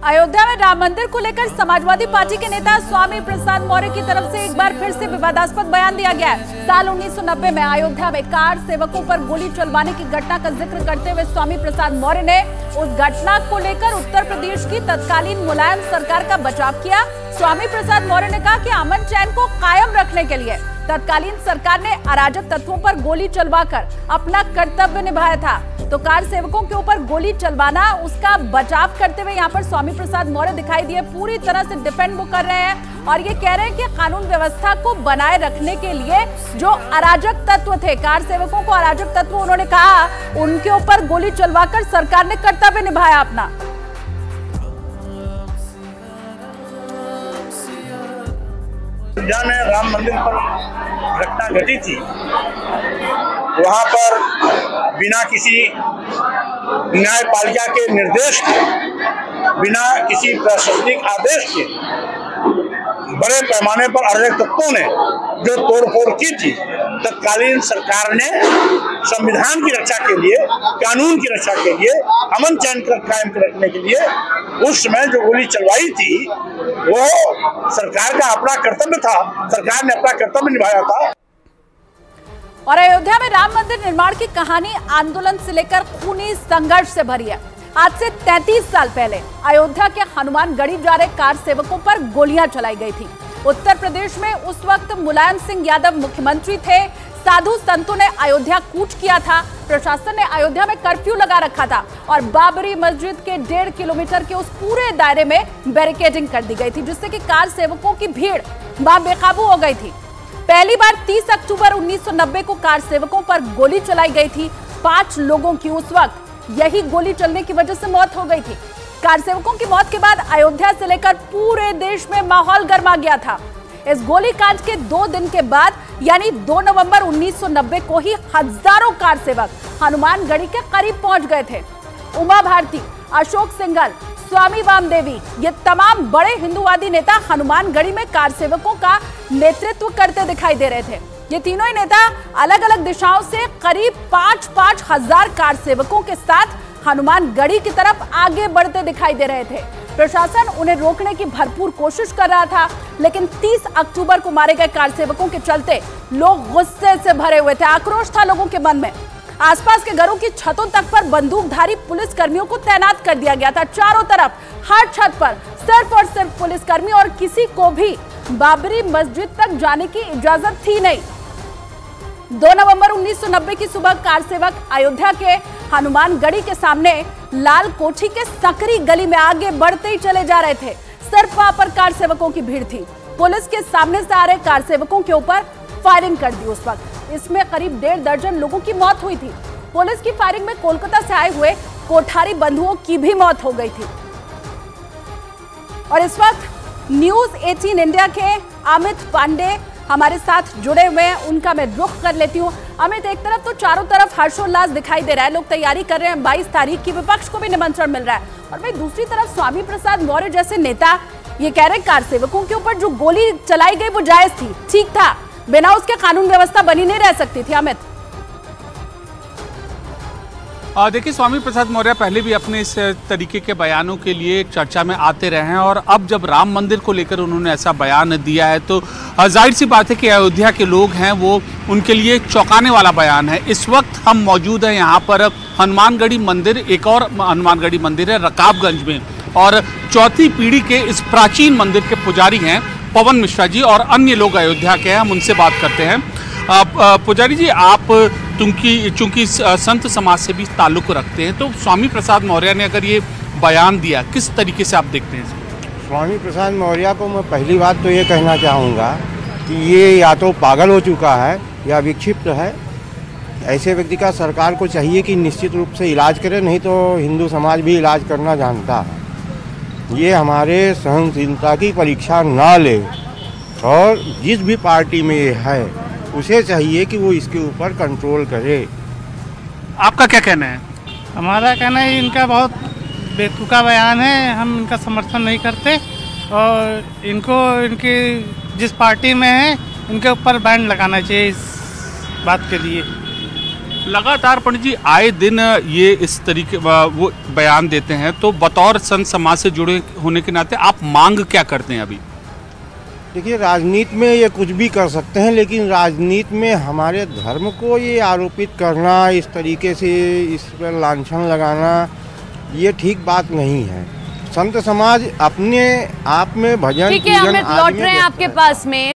अयोध्या में राम मंदिर को लेकर समाजवादी पार्टी के नेता स्वामी प्रसाद मौर्य की तरफ से एक बार फिर से विवादास्पद बयान दिया गया है। साल 1990 में अयोध्या में कार सेवकों पर गोली चलवाने की घटना का जिक्र करते हुए स्वामी प्रसाद मौर्य ने उस घटना को लेकर उत्तर प्रदेश की तत्कालीन मुलायम सरकार का बचाव किया। स्वामी प्रसाद मौर्य ने कहा कि अमन चैन को कायम रखने के लिए तत्कालीन सरकार ने अराजक तत्वों पर गोली चलवाकर अपना कर्तव्य निभाया था, तो कार सेवकों के ऊपर गोली चलवाना उसका बचाव करते हुए यहाँ पर स्वामी प्रसाद मौर्य दिखाई दिए पूरी तरह से डिफेंड वो कर रहे हैं और ये कह रहे हैं कि कानून व्यवस्था को बनाए रखने के लिए जो अराजक तत्व थे, कार सेवकों को अराजक तत्व उन्होंने कहा, उनके ऊपर गोली चलवाकर सरकार ने कर्तव्य निभाया अपना। अयोध्या में राम मंदिर पर घटना घटी थी, वहां पर बिना किसी न्यायपालिका के निर्देश के, बिना किसी प्रशासनिक आदेश के बड़े पैमाने पर अराजक तत्वों ने जो तोड़फोड़ की थी, तत्कालीन सरकार ने संविधान की रक्षा के लिए, कानून की रक्षा के लिए, अमन चैन कायम रखने के लिए उस समय जो गोली चलवाई थी वो सरकार का अपना कर्तव्य था, सरकार ने अपना कर्तव्य निभाया था। और अयोध्या में राम मंदिर निर्माण की कहानी आंदोलन से लेकर खूनी संघर्ष से भरी है। आज से 33 साल पहले अयोध्या के हनुमानगढ़ी जा रहे कार सेवकों पर गोलियां चलाई गई थी। उत्तर प्रदेश में उस वक्त मुलायम सिंह यादव मुख्यमंत्री थे। साधु संतों ने अयोध्या कूच किया था। प्रशासन ने अयोध्या में कर्फ्यू लगा रखा था और बाबरी मस्जिद के 1.5 किलोमीटर के उस पूरे दायरे में बैरिकेडिंग कर दी गई थी, जिससे कि कार सेवकों की भीड़ वहां बेकाबू हो गई थी। पहली बार 30 अक्टूबर 1990 को कार सेवकों पर गोली चलाई गई थी। 5 लोगों की उस वक्त यही गोली चलने की वजह से मौत हो गई थी। कार सेवकों की मौत के बाद अयोध्या से लेकर पूरे देश में माहौल गर्मा गया था। इस गोलीकांड के 2 दिन के बाद यानी 2 नवंबर 1990 को ही हजारों कार सेवक हनुमानगढ़ी के करीब पहुंच गए थे। उमा भारती, अशोक सिंघल, स्वामी वामदेवी, ये तमाम बड़े हिंदूवादी नेता हनुमानगढ़ी में कार सेवकों का नेतृत्व करते दिखाई दे रहे थे। ये तीनों ही नेता अलग अलग दिशाओं से करीब 5-5 हजार कार सेवकों के साथ हनुमानगढ़ी की तरफ आगे बढ़ते दिखाई दे रहे थे। प्रशासन उन्हें रोकने की भरपूर कोशिश कर रहा था, लेकिन 30 अक्टूबर को मारे गए कार सेवकों के चलते लोग गुस्से से भरे हुए थे। आक्रोश था लोगों के मन में। आसपास के घरों की छतों तक पर बंदूकधारी पुलिस कर्मियों को तैनात कर दिया गया था। चारों तरफ हर छत पर सिर्फ और सिर्फ पुलिसकर्मी और किसी को भी बाबरी मस्जिद तक जाने की इजाजत थी नहीं। 2 नवंबर 1990 की सुबह कार सेवक अयोध्या के हनुमानगढ़ी के सामने लाल कोठी के सकरी गली में आगे बढ़ते ही चले जा रहे थे। सिर्फ वहां पर कार सेवकों की भीड़ थी। पुलिस के सामने से आ रहे कार सेवकों के ऊपर फायरिंग कर दी। उस वक्त इसमें करीब 1.5 दर्जन लोगों की मौत हुई थी। पुलिस की फायरिंग में कोलकाता से आए हुए कोठारी बंधुओं की भी मौत हो गई थी। और इस वक्त न्यूज 18 इंडिया के अमित पांडे हमारे साथ जुड़े हुए हैं, उनका मैं रुख कर लेती हूँ। अमित, एक तरफ तो चारों तरफ हर्षोल्लास दिखाई दे रहा है, लोग तैयारी कर रहे हैं 22 तारीख की, विपक्ष को भी निमंत्रण मिल रहा है, और वहीं दूसरी तरफ स्वामी प्रसाद मौर्य जैसे नेता ये कह रहे हैं कार सेवकों के ऊपर जो गोली चलाई गई वो जायज थी, ठीक था, बिना उसके कानून व्यवस्था बनी नहीं रह सकती थी। अमित, देखिए, स्वामी प्रसाद मौर्य पहले भी अपने इस तरीके के बयानों के लिए चर्चा में आते रहे हैं और अब जब राम मंदिर को लेकर उन्होंने ऐसा बयान दिया है तो जाहिर सी बात है कि अयोध्या के लोग हैं वो उनके लिए एक चौंकाने वाला बयान है। इस वक्त हम मौजूद हैं यहाँ पर हनुमानगढ़ी मंदिर, एक और हनुमानगढ़ी मंदिर है रकाबगंज में, और 4थी पीढ़ी के इस प्राचीन मंदिर के पुजारी हैं पवन मिश्रा जी और अन्य लोग अयोध्या के हैं। हम उनसे बात करते हैं। पुजारी जी, आप चूंकि संत समाज से भी ताल्लुक रखते हैं, तो स्वामी प्रसाद मौर्य ने अगर ये बयान दिया, किस तरीके से आप देखते हैं? स्वामी प्रसाद मौर्य को मैं पहली बात तो ये कहना चाहूँगा कि ये या तो पागल हो चुका है या विक्षिप्त है। ऐसे व्यक्ति का सरकार को चाहिए कि निश्चित रूप से इलाज करे, नहीं तो हिंदू समाज भी इलाज करना जानता है। ये हमारे सहनशीलता की परीक्षा ना ले, और जिस भी पार्टी में ये है उसे चाहिए कि वो इसके ऊपर कंट्रोल करे। आपका क्या कहना है? हमारा कहना है इनका बहुत बेतुका बयान है, हम इनका समर्थन नहीं करते, और इनको इनकी जिस पार्टी में है इनके ऊपर बैन लगाना चाहिए इस बात के लिए। लगातार पंडित जी आए दिन ये इस तरीके वो बयान देते हैं, तो बतौर संत समाज से जुड़े होने के नाते आप मांग क्या करते हैं अभी? देखिए, राजनीति में ये कुछ भी कर सकते हैं, लेकिन राजनीति में हमारे धर्म को ये आरोपित करना, इस तरीके से इस पर लांछन लगाना, ये ठीक बात नहीं है। संत समाज अपने आप में भजन ठीक है, अमित लौट रहे हैं आपके पास में।